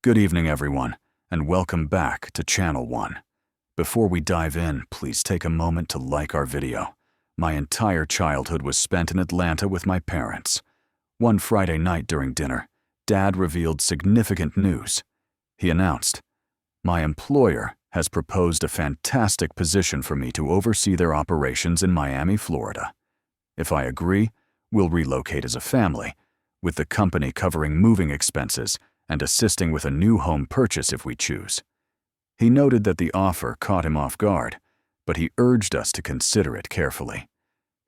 Good evening, everyone, and welcome back to Channel 1. Before we dive in, please take a moment to like our video. My entire childhood was spent in Atlanta with my parents. One Friday night during dinner, Dad revealed significant news. He announced, "My employer has proposed a fantastic position for me to oversee their operations in Miami, Florida. If I agree, we'll relocate as a family, with the company covering moving expenses and assisting with a new home purchase if we choose." He noted that the offer caught him off guard, but he urged us to consider it carefully.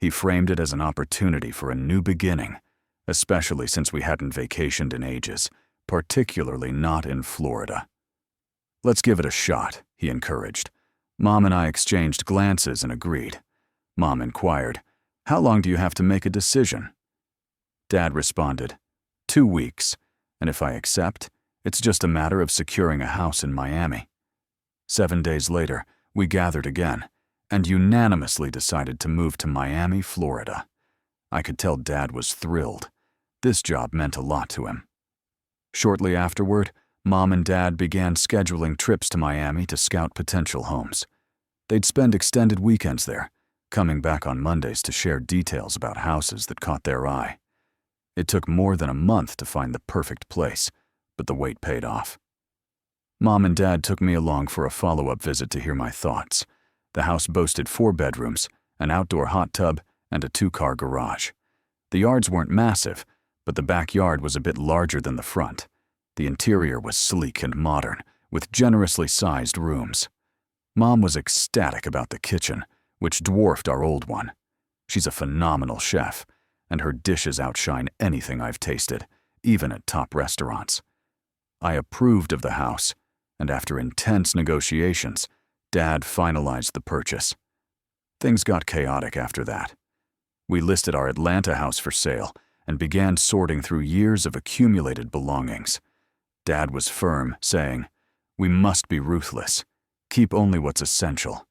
He framed it as an opportunity for a new beginning, especially since we hadn't vacationed in ages, particularly not in Florida. "Let's give it a shot," he encouraged. Mom and I exchanged glances and agreed. Mom inquired, "How long do you have to make a decision?" Dad responded, 2 weeks, and if I accept, it's just a matter of securing a house in Miami. 7 days later, we gathered again, and unanimously decided to move to Miami, Florida. I could tell Dad was thrilled. This job meant a lot to him. Shortly afterward, Mom and Dad began scheduling trips to Miami to scout potential homes. They'd spend extended weekends there, coming back on Mondays to share details about houses that caught their eye. It took more than a month to find the perfect place, but the wait paid off. Mom and Dad took me along for a follow-up visit to hear my thoughts. The house boasted 4 bedrooms, an outdoor hot tub, and a 2-car garage. The yards weren't massive, but the backyard was a bit larger than the front. The interior was sleek and modern, with generously sized rooms. Mom was ecstatic about the kitchen, which dwarfed our old one. She's a phenomenal chef, and her dishes outshine anything I've tasted, even at top restaurants. I approved of the house, and after intense negotiations, Dad finalized the purchase. Things got chaotic after that. We listed our Atlanta house for sale and began sorting through years of accumulated belongings. Dad was firm, saying, "We must be ruthless. Keep only what's essential.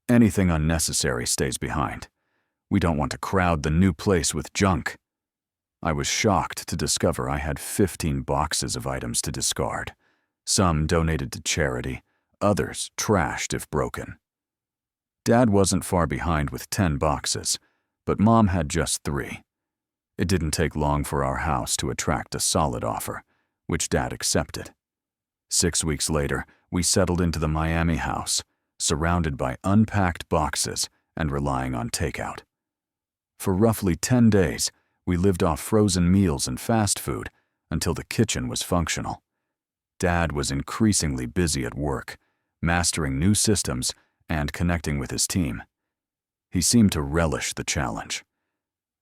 Anything unnecessary stays behind. We don't want to crowd the new place with junk." I was shocked to discover I had 15 boxes of items to discard. Some donated to charity, others trashed if broken. Dad wasn't far behind with 10 boxes, but Mom had just 3. It didn't take long for our house to attract a solid offer, which Dad accepted. 6 weeks later, we settled into the Miami house, surrounded by unpacked boxes and relying on takeout. For roughly 10 days, we lived off frozen meals and fast food until the kitchen was functional. Dad was increasingly busy at work, mastering new systems and connecting with his team. He seemed to relish the challenge.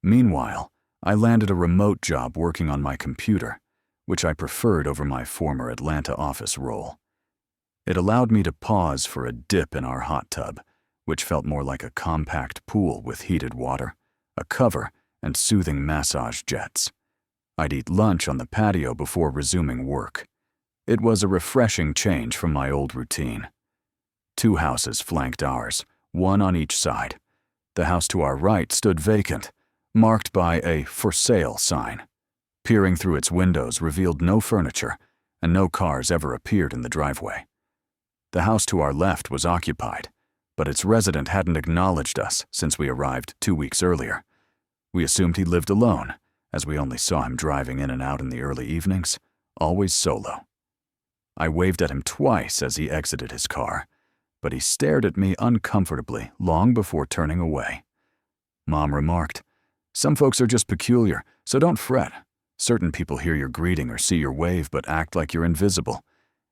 Meanwhile, I landed a remote job working on my computer, which I preferred over my former Atlanta office role. It allowed me to pause for a dip in our hot tub, which felt more like a compact pool with heated water, a cover, and soothing massage jets. I'd eat lunch on the patio before resuming work. It was a refreshing change from my old routine. 2 houses flanked ours, one on each side. The house to our right stood vacant, marked by a "For Sale" sign. Peering through its windows revealed no furniture, and no cars ever appeared in the driveway. The house to our left was occupied, but its resident hadn't acknowledged us since we arrived 2 weeks earlier. We assumed he lived alone, as we only saw him driving in and out in the early evenings, always solo. I waved at him twice as he exited his car, but he stared at me uncomfortably long before turning away. Mom remarked, "Some folks are just peculiar, so don't fret. Certain people hear your greeting or see your wave but act like you're invisible.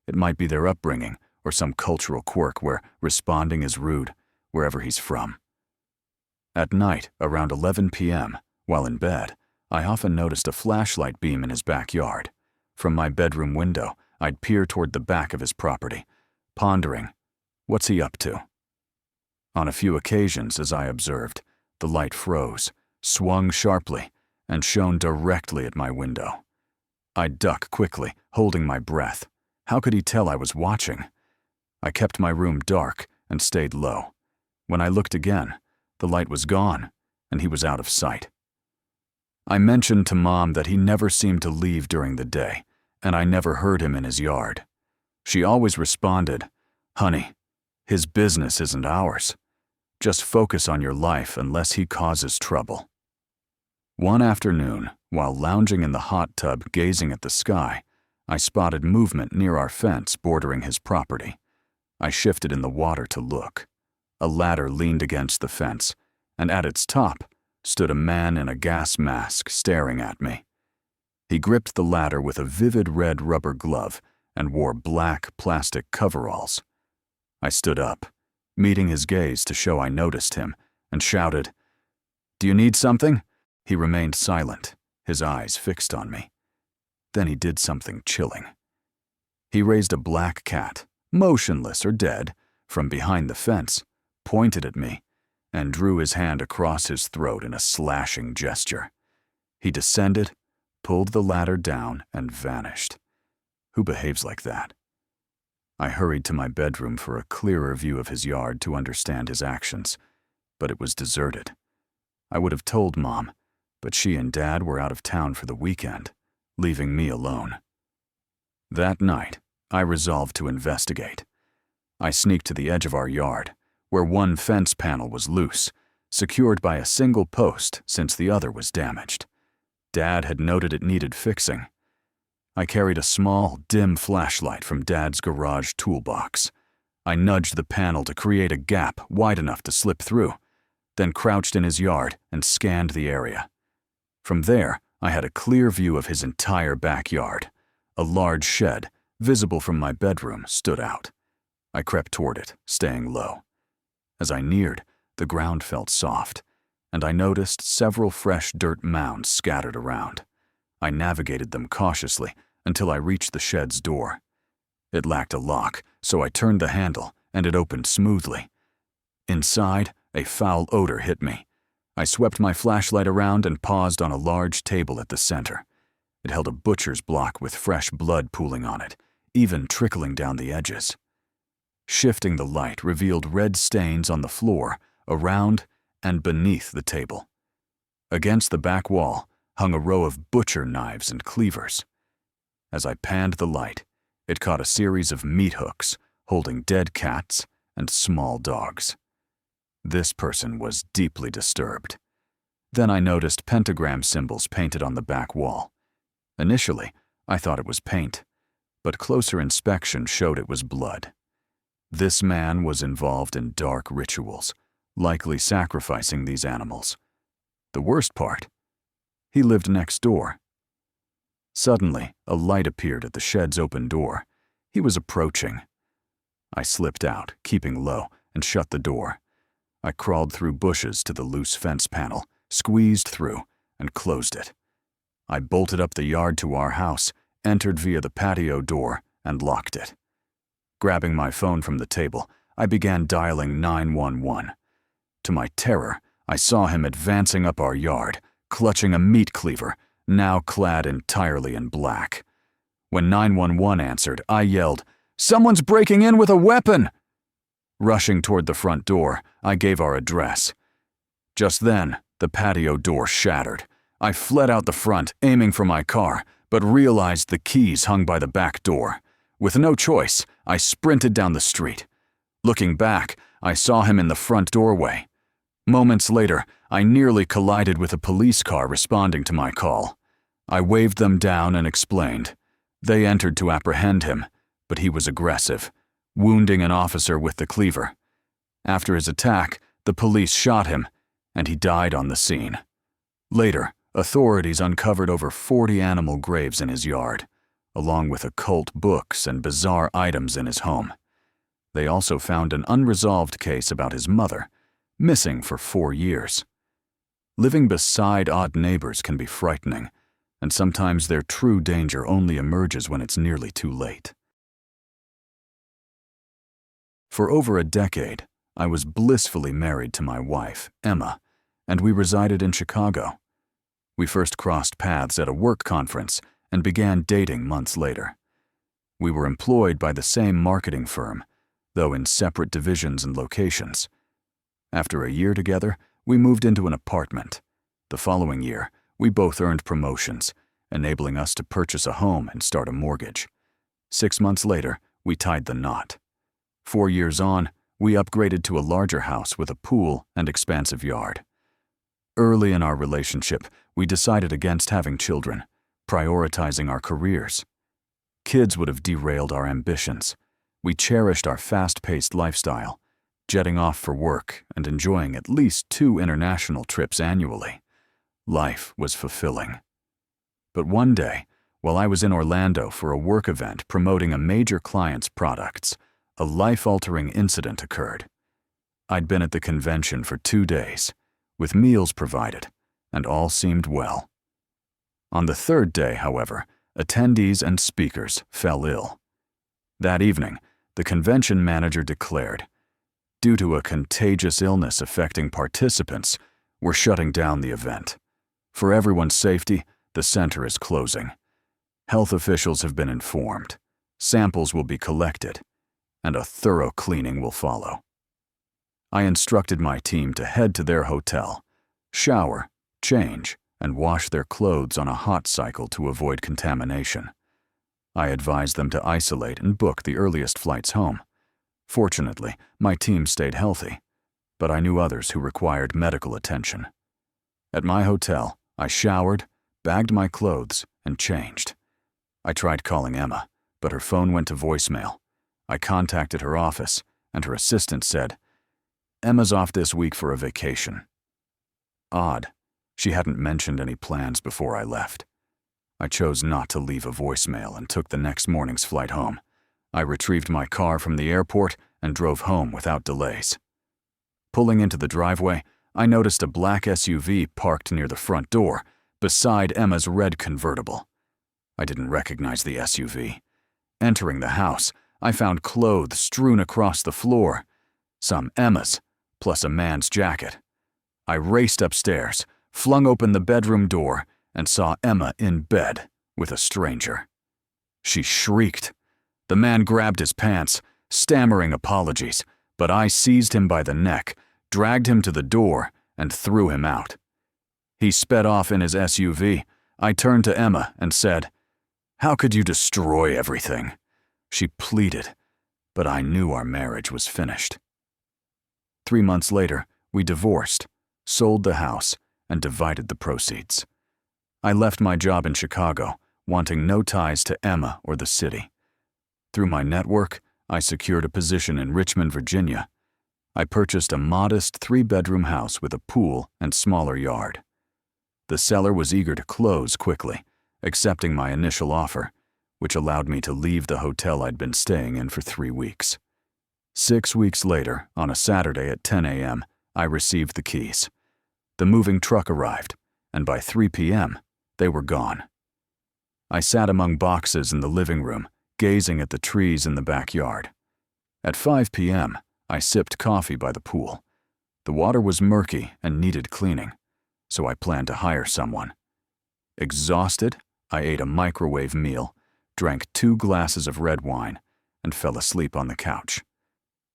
It might be their upbringing or some cultural quirk where responding is rude, wherever he's from." At night, around 11 p.m., while in bed, I often noticed a flashlight beam in his backyard. From my bedroom window, I'd peer toward the back of his property, pondering, what's he up to? On a few occasions, as I observed, the light froze, swung sharply, and shone directly at my window. I'd duck quickly, holding my breath. How could he tell I was watching? I kept my room dark and stayed low. When I looked again, the light was gone, and he was out of sight. I mentioned to Mom that he never seemed to leave during the day, and I never heard him in his yard. She always responded, "Honey, his business isn't ours. Just focus on your life unless he causes trouble." One afternoon, while lounging in the hot tub gazing at the sky, I spotted movement near our fence bordering his property. I shifted in the water to look. A ladder leaned against the fence, and at its top stood a man in a gas mask staring at me. He gripped the ladder with a vivid red rubber glove and wore black plastic coveralls. I stood up, meeting his gaze to show I noticed him, and shouted, "Do you need something?" He remained silent, his eyes fixed on me. Then he did something chilling. He raised a black cat, motionless or dead, from behind the fence, pointed at me, and drew his hand across his throat in a slashing gesture. He descended, pulled the ladder down, and vanished. Who behaves like that? I hurried to my bedroom for a clearer view of his yard to understand his actions, but it was deserted. I would have told Mom, but she and Dad were out of town for the weekend, leaving me alone. That night, I resolved to investigate. I sneaked to the edge of our yard, where one fence panel was loose, secured by a single post since the other was damaged. Dad had noted it needed fixing. I carried a small, dim flashlight from Dad's garage toolbox. I nudged the panel to create a gap wide enough to slip through, then crouched in his yard and scanned the area. From there, I had a clear view of his entire backyard. A large shed, visible from my bedroom, stood out. I crept toward it, staying low. As I neared, the ground felt soft, and I noticed several fresh dirt mounds scattered around. I navigated them cautiously until I reached the shed's door. It lacked a lock, so I turned the handle, and it opened smoothly. Inside, a foul odor hit me. I swept my flashlight around and paused on a large table at the center. It held a butcher's block with fresh blood pooling on it, even trickling down the edges. Shifting the light revealed red stains on the floor, around, and beneath the table. Against the back wall hung a row of butcher knives and cleavers. As I panned the light, it caught a series of meat hooks holding dead cats and small dogs. This person was deeply disturbed. Then I noticed pentagram symbols painted on the back wall. Initially, I thought it was paint, but closer inspection showed it was blood. This man was involved in dark rituals, likely sacrificing these animals. The worst part, he lived next door. Suddenly, a light appeared at the shed's open door. He was approaching. I slipped out, keeping low, and shut the door. I crawled through bushes to the loose fence panel, squeezed through, and closed it. I bolted up the yard to our house, entered via the patio door, and locked it. Grabbing my phone from the table, I began dialing 911. To my terror, I saw him advancing up our yard, clutching a meat cleaver, now clad entirely in black. When 911 answered, I yelled, "Someone's breaking in with a weapon!" Rushing toward the front door, I gave our address. Just then, the patio door shattered. I fled out the front, aiming for my car, but realized the keys hung by the back door. With no choice, I sprinted down the street. Looking back, I saw him in the front doorway. Moments later, I nearly collided with a police car responding to my call. I waved them down and explained. They entered to apprehend him, but he was aggressive, wounding an officer with the cleaver. After his attack, the police shot him, and he died on the scene. Later, authorities uncovered over 40 animal graves in his yard, along with occult books and bizarre items in his home. They also found an unresolved case about his mother, missing for 4 years. Living beside odd neighbors can be frightening, and sometimes their true danger only emerges when it's nearly too late. For over a decade, I was blissfully married to my wife, Emma, and we resided in Chicago. We first crossed paths at a work conference and began dating months later. We were employed by the same marketing firm, though in separate divisions and locations. After a year together, we moved into an apartment. The following year, we both earned promotions, enabling us to purchase a home and start a mortgage. 6 months later, we tied the knot. 4 years on, we upgraded to a larger house with a pool and expansive yard. Early in our relationship, we decided against having children, prioritizing our careers. Kids would have derailed our ambitions. We cherished our fast-paced lifestyle, jetting off for work and enjoying at least 2 international trips annually. Life was fulfilling. But one day, while I was in Orlando for a work event promoting a major client's products, a life-altering incident occurred. I'd been at the convention for 2 days, with meals provided, and all seemed well. On the 3rd day, however, attendees and speakers fell ill. That evening, the convention manager declared, "Due to a contagious illness affecting participants, we're shutting down the event. For everyone's safety, the center is closing. Health officials have been informed. Samples will be collected, and a thorough cleaning will follow." I instructed my team to head to their hotel, shower, change, and wash their clothes on a hot cycle to avoid contamination. I advised them to isolate and book the earliest flights home. Fortunately, my team stayed healthy, but I knew others who required medical attention. At my hotel, I showered, bagged my clothes, and changed. I tried calling Emma, but her phone went to voicemail. I contacted her office, and her assistant said, "Emma's off this week for a vacation." Odd. She hadn't mentioned any plans before I left. I chose not to leave a voicemail and took the next morning's flight home. I retrieved my car from the airport and drove home without delays. Pulling into the driveway, I noticed a black SUV parked near the front door, beside Emma's red convertible. I didn't recognize the SUV. Entering the house, I found clothes strewn across the floor, some Emma's, plus a man's jacket. I raced upstairs, flung open the bedroom door, and saw Emma in bed with a stranger. She shrieked. The man grabbed his pants, stammering apologies, but I seized him by the neck, dragged him to the door, and threw him out. He sped off in his SUV. I turned to Emma and said, "How could you destroy everything?" She pleaded, but I knew our marriage was finished. 3 months later, we divorced, sold the house, and divided the proceeds. I left my job in Chicago, wanting no ties to Emma or the city. Through my network, I secured a position in Richmond, Virginia. I purchased a modest 3-bedroom house with a pool and smaller yard. The seller was eager to close quickly, accepting my initial offer, which allowed me to leave the hotel I'd been staying in for 3 weeks. 6 weeks later, on a Saturday at 10 a.m., I received the keys. The moving truck arrived, and by 3 p.m., they were gone. I sat among boxes in the living room, gazing at the trees in the backyard. At 5 p.m., I sipped coffee by the pool. The water was murky and needed cleaning, so I planned to hire someone. Exhausted, I ate a microwave meal, drank 2 glasses of red wine, and fell asleep on the couch.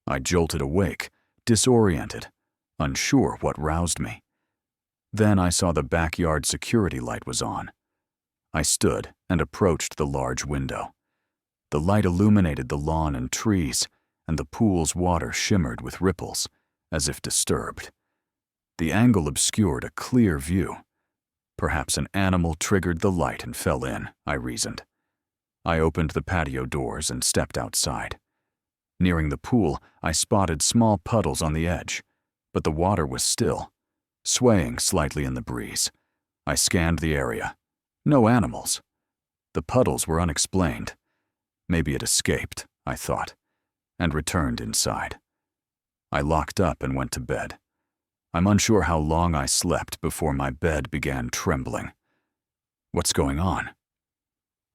I jolted awake, disoriented, unsure what roused me. Then I saw the backyard security light was on. I stood and approached the large window. The light illuminated the lawn and trees, and the pool's water shimmered with ripples, as if disturbed. The angle obscured a clear view. Perhaps an animal triggered the light and fell in, I reasoned. I opened the patio doors and stepped outside. Nearing the pool, I spotted small puddles on the edge, but the water was still, swaying slightly in the breeze. I scanned the area. No animals. The puddles were unexplained. Maybe it escaped, I thought, and returned inside. I locked up and went to bed. I'm unsure how long I slept before my bed began trembling. What's going on?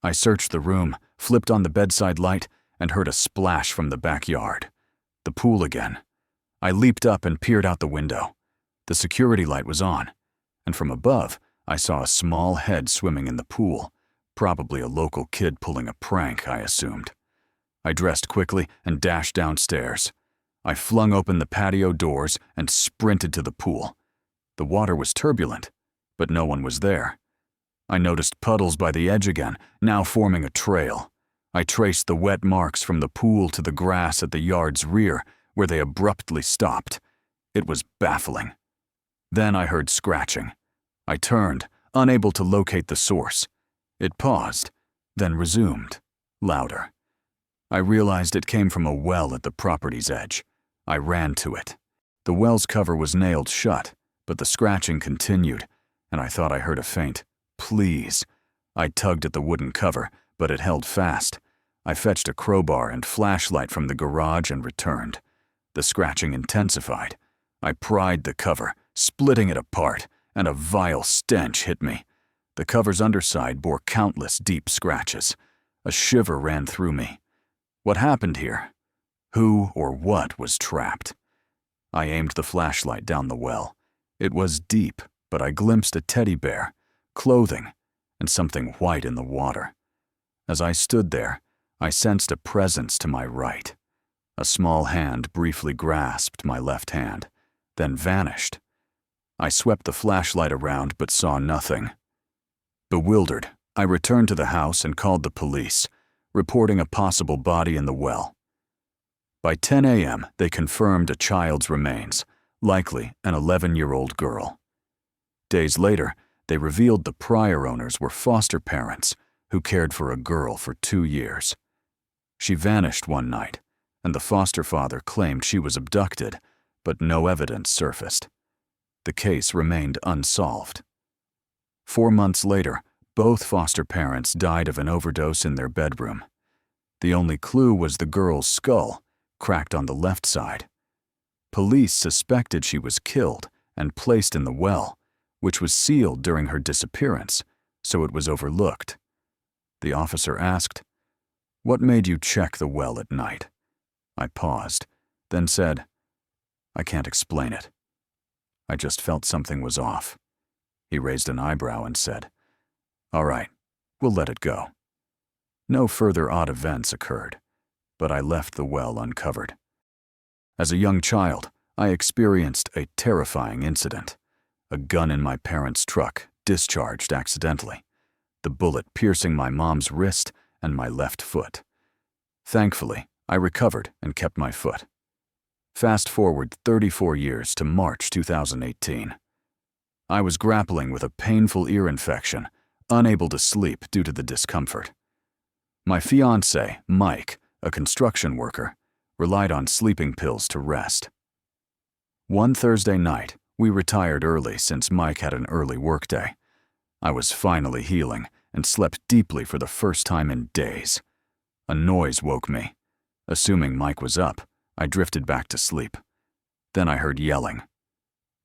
I searched the room, flipped on the bedside light, and heard a splash from the backyard. The pool again. I leaped up and peered out the window. The security light was on, and from above, I saw a small head swimming in the pool, probably a local kid pulling a prank, I assumed. I dressed quickly and dashed downstairs. I flung open the patio doors and sprinted to the pool. The water was turbulent, but no one was there. I noticed puddles by the edge again, now forming a trail. I traced the wet marks from the pool to the grass at the yard's rear, where they abruptly stopped. It was baffling. Then I heard scratching. I turned, unable to locate the source. It paused, then resumed, louder. I realized it came from a well at the property's edge. I ran to it. The well's cover was nailed shut, but the scratching continued, and I thought I heard a faint, "Please." I tugged at the wooden cover, but it held fast. I fetched a crowbar and flashlight from the garage and returned. The scratching intensified. I pried the cover, splitting it apart, and a vile stench hit me. The cover's underside bore countless deep scratches. A shiver ran through me. What happened here? Who or what was trapped? I aimed the flashlight down the well. It was deep, but I glimpsed a teddy bear, clothing, and something white in the water. As I stood there, I sensed a presence to my right. A small hand briefly grasped my left hand, then vanished. I swept the flashlight around but saw nothing. Bewildered, I returned to the house and called the police, reporting a possible body in the well. By 10 a.m., they confirmed a child's remains, likely an 11-year-old girl. Days later, they revealed the prior owners were foster parents who cared for a girl for 2 years. She vanished one night, and the foster father claimed she was abducted, but no evidence surfaced. The case remained unsolved. 4 months later, both foster parents died of an overdose in their bedroom. The only clue was the girl's skull, cracked on the left side. Police suspected she was killed and placed in the well, which was sealed during her disappearance, so it was overlooked. The officer asked, "What made you check the well at night?" I paused, then said, "I can't explain it. I just felt something was off." He raised an eyebrow and said, "All right, we'll let it go." No further odd events occurred, but I left the well uncovered. As a young child, I experienced a terrifying incident. A gun in my parents' truck discharged accidentally, the bullet piercing my mom's wrist and my left foot. Thankfully, I recovered and kept my foot. Fast forward 34 years to March 2018. I was grappling with a painful ear infection, unable to sleep due to the discomfort. My fiancé, Mike, a construction worker, relied on sleeping pills to rest. One Thursday night, we retired early since Mike had an early workday. I was finally healing and slept deeply for the first time in days. A noise woke me. Assuming Mike was up, I drifted back to sleep. Then I heard yelling.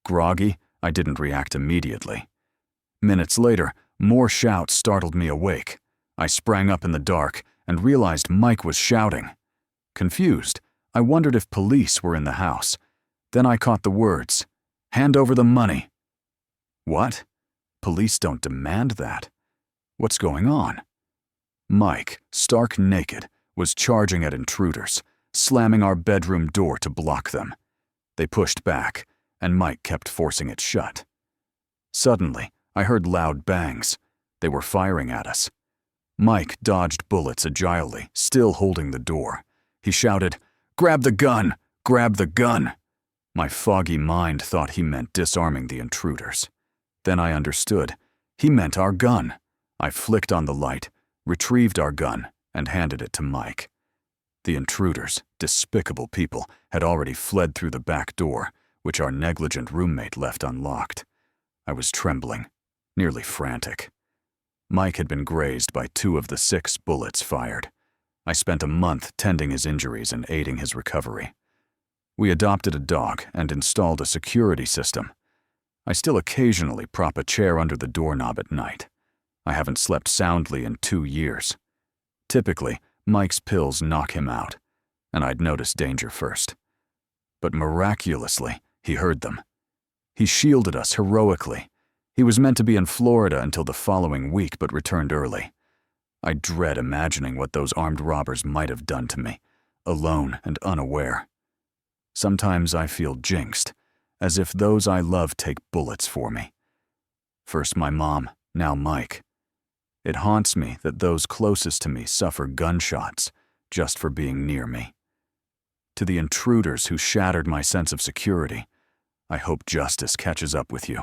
Groggy, I didn't react immediately. Minutes later, more shouts startled me awake. I sprang up in the dark and realized Mike was shouting. Confused, I wondered if police were in the house. Then I caught the words, "Hand over the money." What? Police don't demand that. What's going on? Mike, stark naked, was charging at intruders, slamming our bedroom door to block them. They pushed back, and Mike kept forcing it shut. Suddenly, I heard loud bangs. They were firing at us. Mike dodged bullets agilely, still holding the door. He shouted, "Grab the gun! Grab the gun!" My foggy mind thought he meant disarming the intruders. Then I understood. He meant our gun. I flicked on the light, retrieved our gun, and handed it to Mike. The intruders, despicable people, had already fled through the back door, which our negligent roommate left unlocked. I was trembling, nearly frantic. Mike had been grazed by 2 of the 6 bullets fired. I spent a month tending his injuries and aiding his recovery. We adopted a dog and installed a security system. I still occasionally prop a chair under the doorknob at night. I haven't slept soundly in 2 years. Typically, Mike's pills knock him out, and I'd notice danger first. But miraculously, he heard them. He shielded us heroically. He was meant to be in Florida until the following week, but returned early. I dread imagining what those armed robbers might have done to me, alone and unaware. Sometimes I feel jinxed, as if those I love take bullets for me. First my mom, now Mike. It haunts me that those closest to me suffer gunshots just for being near me. To the intruders who shattered my sense of security, I hope justice catches up with you.